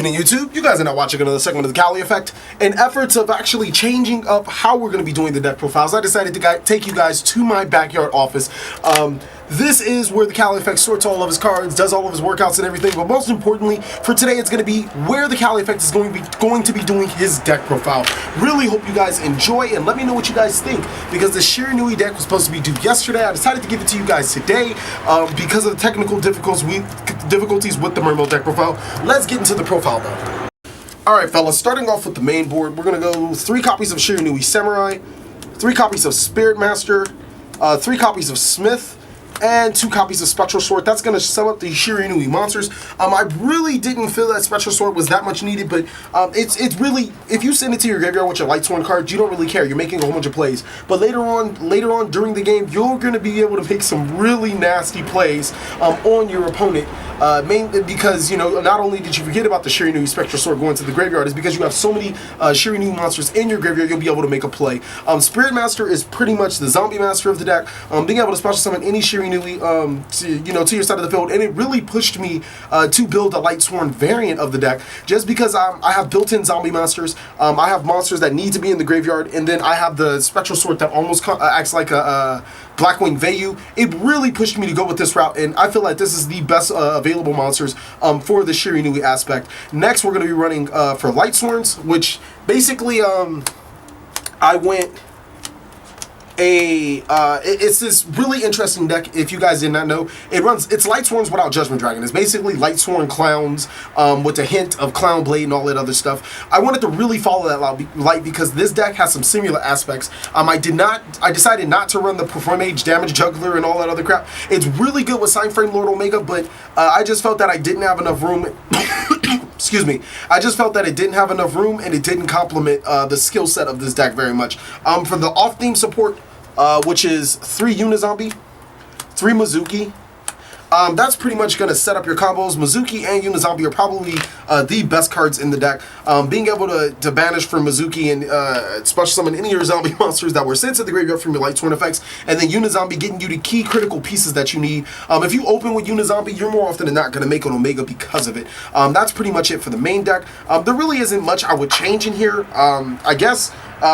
evening, YouTube. You guys are now watching another segment of the Cali Effect. In efforts of actually changing up how we're going to be doing the deck profiles, I decided to take you guys to my backyard office. This is where the Cali Effect sorts all of his cards, does all of his workouts and everything, but most importantly, for today, it's going to be where the Cali Effect is going to be doing his deck profile. Really hope you guys enjoy, and let me know what you guys think, because the Shiranui deck was supposed to be due yesterday. I decided to give it to you guys today because of the technical difficulties with the Mermaid deck profile. Let's get into the profile though. Alright fellas, starting off with the main board, we're going to go 3 copies of Shiranui Samurai, 3 copies of Spirit Master, 3 copies of Smith, and 2 copies of Spectral Sword. That's going to sum up the Shiranui monsters. I really didn't feel that Spectral Sword was that much needed, but it's really, if you send it to your graveyard with your Light Sworn cards, you don't really care. You're making a whole bunch of plays. But later on during the game, you're going to be able to make some really nasty plays on your opponent. Mainly because, you know, not only did you forget about the Shiranui Spectral Sword going to the graveyard, is because you have so many Shiranui monsters in your graveyard, you'll be able to make a play. Spirit Master is pretty much the zombie master of the deck. Being able to special summon any Shiranui to your side of the field, and it really pushed me to build a Light Sworn variant of the deck, just because I have built-in zombie masters. I have monsters that need to be in the graveyard, and then I have the Spectral Sword that almost acts like a Blackwing Vayu. It really pushed me to go with this route, and I feel like this is the best available monsters for the Shiranui aspect. Next, we're going to be running for Light Sworns, which basically I went it's this really interesting deck. If you guys did not know, it's Light Sworns without Judgment Dragon. It's basically Light Sworn clowns with a hint of Clown Blade and all that other stuff. I wanted to really follow that light because this deck has some similar aspects. I decided not to run the Perform Age Damage Juggler and all that other crap. It's really good with Sign Frame Lord Omega, but I just felt that I didn't have enough room. Excuse me. I just felt that it didn't have enough room, and it didn't complement the skill set of this deck very much. For the off-theme support, which is 3 Unizombie, 3 Mizuki. That's pretty much going to set up your combos. Mizuki and Unizombie are probably the best cards in the deck. Being able to banish for Mizuki and special summon any of your zombie monsters that were sent to the graveyard from your Light Sworn effects, and then Unizombie getting you the key critical pieces that you need. If you open with Unizombie, you're more often than not going to make an Omega because of it. That's pretty much it for the main deck. There really isn't much I would change in here. I guess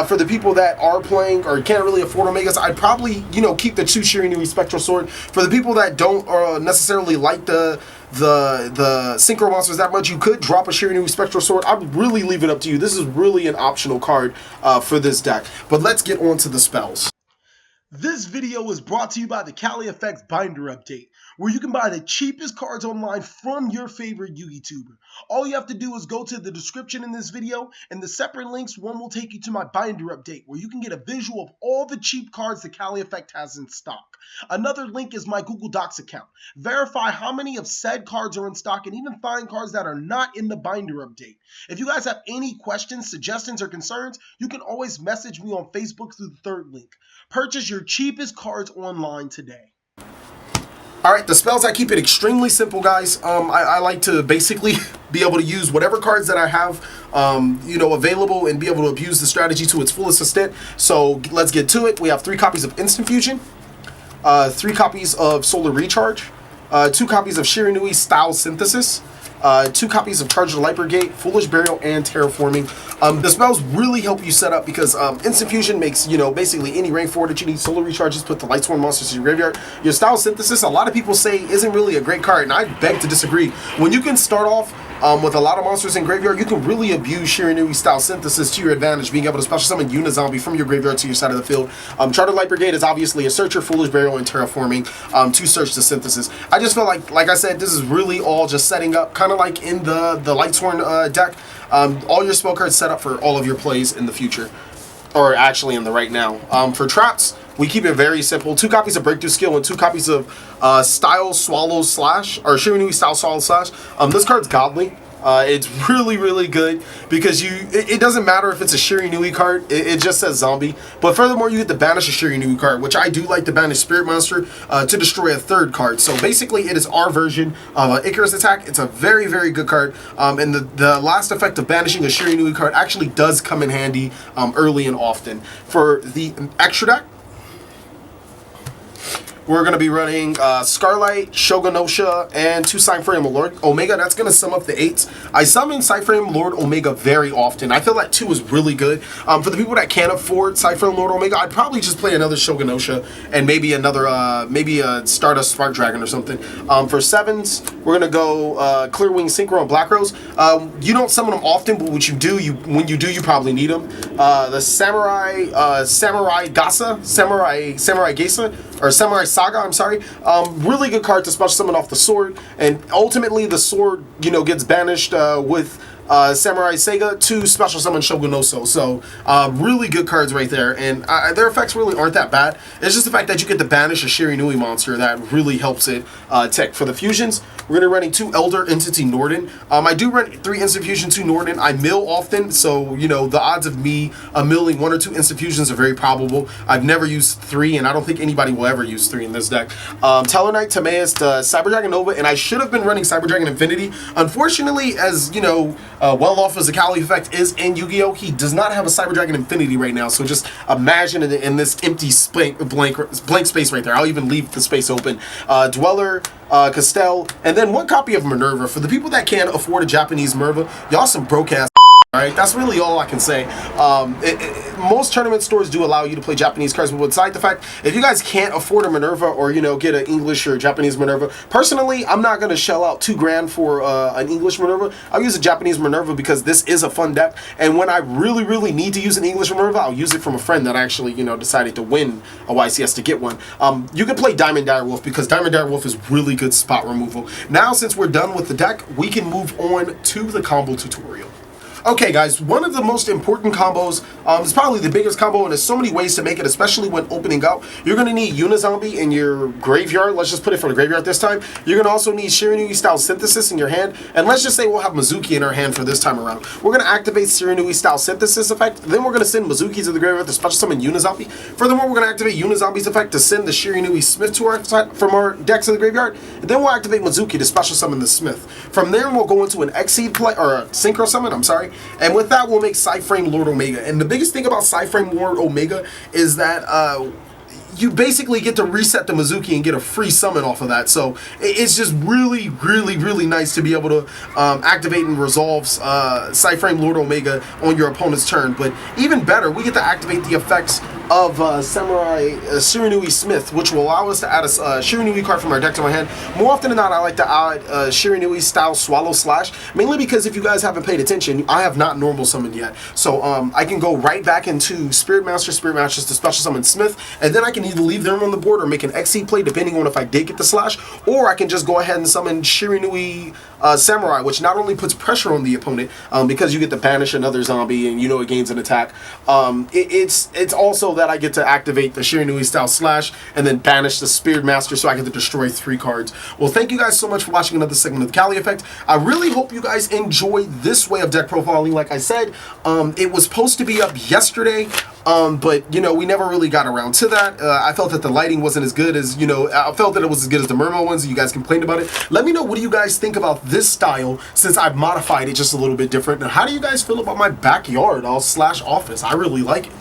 for the people that are playing or can't really afford Omegas, I'd probably, keep the 2 Shiranui Spectral Sword. For the people that don't necessarily like the synchro monsters that much, you could drop a Shiranui Spectral Sword. I'd really leave it up to you. This is really an optional card for this deck. But let's get on to the spells. This video is brought to you by the Cali Effects Binder Update, where you can buy the cheapest cards online from your favorite YouTuber. All you have to do is go to the description in this video, and the separate links, one will take you to my Binder Update, where you can get a visual of all the cheap cards the Cali Effect has in stock. Another link is my Google Docs account. Verify how many of said cards are in stock, and even find cards that are not in the Binder Update. If you guys have any questions, suggestions, or concerns, you can always message me on Facebook through the 3rd link. Purchase your cheapest cards online today. Alright, the spells, I keep it extremely simple, guys. I like to basically be able to use whatever cards that I have available and be able to abuse the strategy to its fullest extent. So let's get to it. We have 3 copies of Instant Fusion, 3 copies of Solar Recharge, 2 copies of Shiranui Style Synthesis, 2 copies of Charge the Light Brigade, Foolish Burial, and Terraforming. The spells really help you set up because Instant Fusion makes, basically any rank 4 that you need. Solar Recharge, just put the Light Sworn monsters in your graveyard. Your Style Synthesis, a lot of people say isn't really a great card, and I beg to disagree. When you can start off with a lot of monsters in graveyard, you can really abuse Shiranui Style Synthesis to your advantage, being able to special summon Unizombie from your graveyard to your side of the field. Charter Light Brigade is obviously a Searcher, Foolish Burial, and Terraforming to search the Synthesis. I just feel like I said, this is really all just setting up, kind of like in the Light Sworn deck. All your spell cards set up for all of your plays in the future, or actually in the right now. For traps, we keep it very simple. 2 copies of Breakthrough Skill and 2 copies of Style Swallow Slash, or Shiranui Style Swallow Slash. This card's godly. It's really, really good because it doesn't matter if it's a Shiranui card, it just says zombie. But furthermore, you get to banish a Shiranui card, which I do like to banish Spirit Monster to destroy a 3rd card. So basically, it is our version of an Icarus attack. It's a very, very good card. And the last effect of banishing a Shiranui card actually does come in handy early and often. For the extra deck, we're going to be running Scarlight, Shogunosha, and 2 Cyframe Lord Omega. That's going to sum up the 8s. I summon Cyframe Lord Omega very often. I feel that 2 is really good. For the people that can't afford Cyframe Lord Omega, I'd probably just play another Shogunosha and maybe another, maybe a Stardust Spark Dragon or something. For 7s, we're going to go Clear Wing Synchro and Black Rose. You don't summon them often, but what you do, when you do, you probably need them. The Samurai Gasa, Samurai Gesa, or Samurai Saga, I'm sorry. Really good card to special summon off the sword, and ultimately the sword, gets banished with Samurai Sega to special summon Shogunoso. So really good cards right there, and their effects really aren't that bad. It's just the fact that you get to banish a Shiranui monster that really helps it tech. For the fusions, we're going to be running 2 Elder Entity Norden. I do run 3 Instant Fusion, 2 Norden. I mill often, so the odds of me milling 1 or 2 Instant Fusions are very probable. I've never used 3, and I don't think anybody will ever use 3 in this deck. Tellarknight, Timaeus, Cyber Dragon Nova, and I should have been running Cyber Dragon Infinity. Unfortunately, as well off as the Cali effect is in Yu-Gi-Oh!, he does not have a Cyber Dragon Infinity right now, so just imagine in this empty blank space right there. I'll even leave the space open. Dweller, Castell, and then 1 copy of Minerva. For the people that can't afford a Japanese Minerva, y'all some broke ass. Alright, that's really all I can say. Most tournament stores do allow you to play Japanese cards, but besides the fact, if you guys can't afford a Minerva or, get an English or Japanese Minerva, personally, I'm not going to shell out $2,000 for an English Minerva. I'll use a Japanese Minerva because this is a fun deck, and when I really, really need to use an English Minerva, I'll use it from a friend that actually, decided to win a YCS to get one. You can play Diamond Direwolf because Diamond Direwolf is really good spot removal. Now, since we're done with the deck, we can move on to the combo tutorial. Okay guys, one of the most important combos, is probably the biggest combo, and there's so many ways to make it, especially when opening out. You're going to need Unizombie in your graveyard. Let's just put it for the graveyard this time. You're going to also need Shiranui style Synthesis in your hand, and let's just say we'll have Mizuki in our hand for this time around. We're going to activate Shiranui style Synthesis effect, then we're going to send Mizuki to the graveyard to special summon Unizombie. Furthermore, we're going to activate Unizombie's effect to send the Shiranui Smith to our side from our decks to the graveyard, and then we'll activate Mizuki to special summon the Smith. From there, we'll go into an Xseed play, or a Synchro Summon, I'm sorry. And with that, we'll make Cyframe Lord Omega. And the biggest thing about Cyframe Lord Omega is that you basically get to reset the Mizuki and get a free summon off of that. So it's just really, really, really nice to be able to activate and resolve Cyframe Lord Omega on your opponent's turn. But even better, we get to activate the effects of Samurai Shiranui Smith, which will allow us to add a Shiranui card from our deck to my hand. More often than not, I like to add Shiranui style Swallow Slash, mainly because if you guys haven't paid attention, I have not normal summoned yet. So I can go right back into Spirit Masters to special summon Smith, and then I can either leave them on the board or make an Xseed play, depending on if I did get the slash, or I can just go ahead and summon Shiranui Samurai, which not only puts pressure on the opponent, because you get to banish another zombie and it gains an attack, it's also that I get to activate the Shiranui style slash and then banish the Spirit Master so I get to destroy 3 cards. Well, thank you guys so much for watching another segment of the Cali Effect. I really hope you guys enjoyed this way of deck profiling. Like I said, it was supposed to be up yesterday, but we never really got around to that. I felt that the lighting wasn't as good as, I felt that it was as good as the Mermo ones. You guys complained about it. Let me know, what do you guys think about this style, since I've modified it just a little bit different? And how do you guys feel about my backyard all slash office? I really like it.